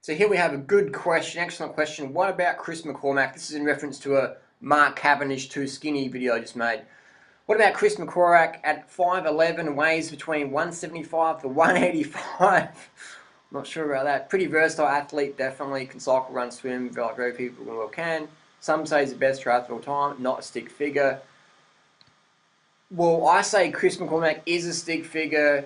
So here we have a good question, excellent question. What about Chris McCormack? This is in reference to a Mark Cavendish too skinny video I just made. What about Chris McCormack at 5'11", and weighs between 175 to 185? Not sure about that. Pretty versatile athlete, definitely. Can cycle, run, swim, like very people well can. Some say he's the best triathlete of all time, not a stick figure. Well, I say Chris McCormack is a stick figure,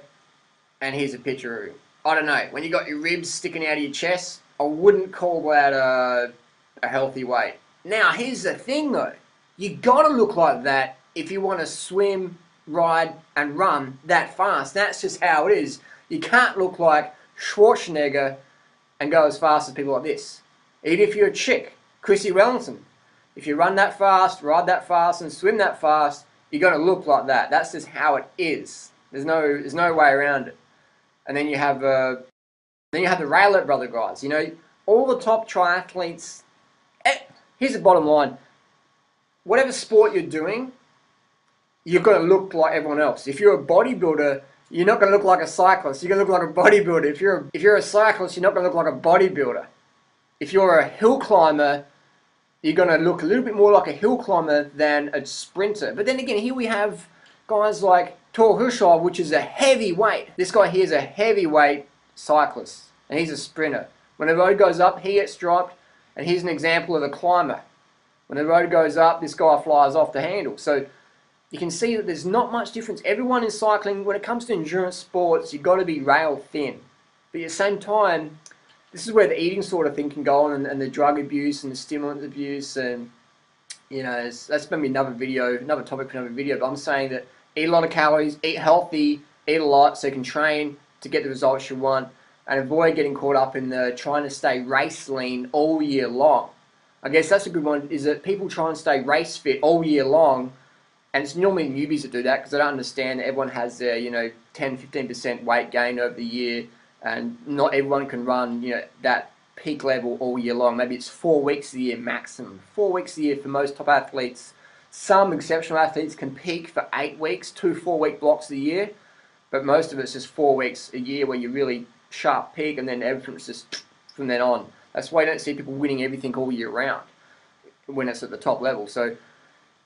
and here's a picture of him. I don't know, when you got your ribs sticking out of your chest, I wouldn't call that a healthy weight. Now, here's the thing though. You gotta look like that if you want to swim, ride, and run that fast. That's just how it is. You can't look like Schwarzenegger and go as fast as people like this. Even if you're a chick, Chrissy Wellington. If you run that fast, ride that fast, and swim that fast, you're gonna look like that. That's just how it is. There's no way around it. And then you have the Raylet brother guys. You know, all the top triathletes. Here's the bottom line: whatever sport you're doing, you've got to look like everyone else. If you're a bodybuilder, you're not going to look like a cyclist. You're going to look like a bodybuilder. If you're a cyclist, you're not going to look like a bodybuilder. If you're a hill climber, you're going to look a little bit more like a hill climber than a sprinter. But then again, here we have guys like Tor Hushovd, which is a heavyweight. This guy here is a heavyweight cyclist, and he's a sprinter. When the road goes up, he gets dropped, and here's an example of a climber. When the road goes up, this guy flies off the handle. So you can see that there's not much difference. Everyone in cycling, when it comes to endurance sports, you've got to be rail thin. But at the same time, this is where the eating sort of thing can go on, and the drug abuse and the stimulant abuse, and you know, that's maybe another video, another topic for another video. But I'm saying that eat a lot of calories, eat healthy, eat a lot so you can train to get the results you want, and avoid getting caught up in the trying to stay race lean all year long. I guess that's a good one, is that people try and stay race fit all year long, and it's normally newbies that do that because they don't understand that everyone has their, 10-15% weight gain over the year, and not everyone can run, that peak level all year long. Maybe it's 4 weeks a year maximum. 4 weeks a year for most top athletes. Some exceptional athletes can peak for 8 weeks, 2 4-week blocks a year, but most of it's just 4 weeks a year where you really sharp peak, and then everything's just from then on. That's why you don't see people winning everything all year round when it's at the top level. So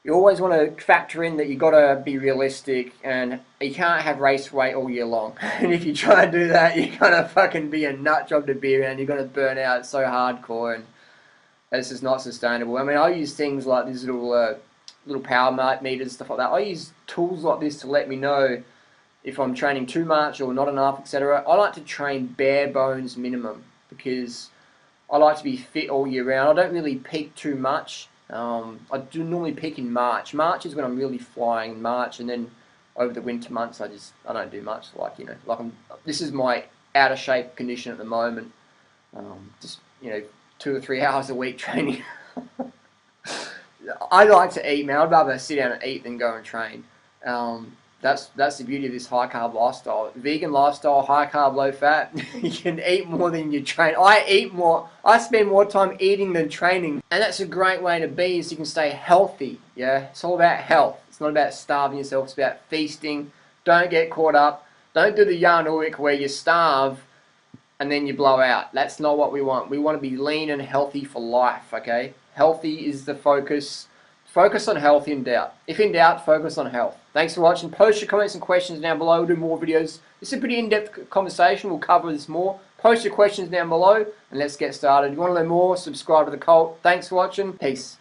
you always want to factor in that you got to be realistic, and you can't have race weight all year long. And if you try to do that, you're going to fucking be a nut job to be around. You're going to burn out. It's so hardcore, and it's just not sustainable. I mean, I use things like these little power meters, stuff like that. I use tools like this to let me know if I'm training too much or not enough, etc. I like to train bare bones minimum because I like to be fit all year round. I don't really peak too much. I do normally peak in March. March is when I'm really flying in March, and then over the winter months I don't do much. This is my out of shape condition at the moment. 2 or 3 hours a week training. I like to eat, man. I'd rather sit down and eat than go and train. That's the beauty of this high carb lifestyle. Vegan lifestyle, high carb, low fat. You can eat more than you train. I eat more. I spend more time eating than training. And that's a great way to be, is you can stay healthy. Yeah, it's all about health. It's not about starving yourself. It's about feasting. Don't get caught up. Don't do the Jan Ulrich where you starve and then you blow out. That's not what we want. We want to be lean and healthy for life, okay? Healthy is the focus. Focus on health in doubt. If in doubt, focus on health. Thanks for watching. Post your comments and questions down below. We'll do more videos. This is a pretty in-depth conversation. We'll cover this more. Post your questions down below and let's get started. If you want to learn more, subscribe to the cult. Thanks for watching. Peace.